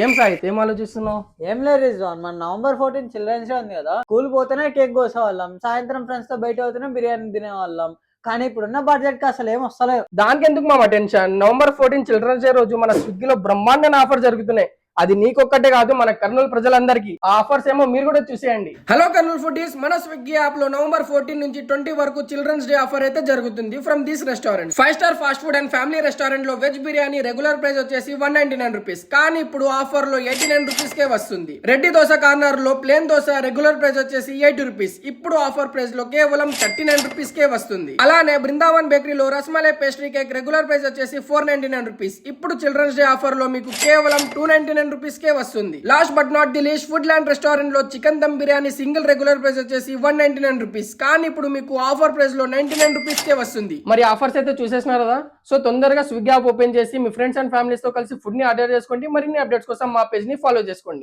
ఏం సాహిత్ ఏం ఆలోచిస్తున్నావు? ఏం లేదు రిజ్వాన్, మన నవంబర్ 14 చిల్డ్రన్స్ డే ఉంది కదా. స్కూల్ పోతేనే కేక్ కోసేవాళ్ళం, సాయంత్రం ఫ్రెండ్స్ తో బయట పోతేనే బిర్యానీ తినేవాళ్ళం. కానీ ఇప్పుడున్న బడ్జెట్ కి అసలు ఏం వస్తలేదు. దానికి ఎందుకు మామ టెన్షన్? నవంబర్ 14 చిల్డ్రన్స్ డే రోజు మన స్విగ్గీలో బ్రహ్మాండమైన ఆఫర్ జరుగుతున్నాయి. అది నీకొక్కటే కాదు, మన కర్నూలు ప్రజలందరికీ. ఆ ఆఫర్స్ ఏమో మీరు కూడా చూసేయండి. హలో కర్నూలు ఫుడీస్, మన స్విగ్గీ యాప్ లో నవంబర్ 14 నుంచి 20 వరకు చిల్డ్రన్స్ డే ఆఫర్ అయితే జరుగుతుంది. From this restaurant 5 star fast food and family restaurant లో వెజ్ బిర్యానీ రెగ్యులర్ ప్రైస్ వచ్చేసి 199 రూపీస్, కానీ ఇప్పుడు ఆఫర్ లో 89 రూపీస్ కే వస్తుంది. రెడ్డి దోశ కార్నర్ లో ప్లేన్ దోశ రెగ్యులర్ ప్రైస్ వచ్చేసి 80 రూపీస్, ఇప్పుడు ఆఫర్ ప్రైస్ లో కేవలం 39 రూపీస్ కే వస్తుంది. అలానే బృందావన్ బేకరీలో rasmalai pastry cake regular price వచ్చేసి 499 రూపీస్, ఇప్పుడు చిల్డ్రన్స్ డే ఆఫర్ లో మీకు కేవలం 299 రూపీస్ కే వస్తుంది. Last but not the least, Food Land restaurant లో chicken dum biryani single regular price వచ్చేసి 199 రూపీస్, కానీ ఇప్పుడు మీకు ఆఫర్ ప్రైస్ లో 99 రూపీస్ కే వస్తుంది. మరి ఆఫర్స్ అయితే చూసేసినారు కదా. సో తొందరగా స్విగ్గీ యాప్ ఓపెన్ చేసి మీ ఫ్రెండ్స్ అండ్ ఫ్యామిలీస్ తో కలిసి ఫుడ్ ని ఆర్డర్ చేసుకోండి. మరిన్ని అప్డేట్స్ కోసం మా పేజ్ ని ఫాలో చేసుకోండి.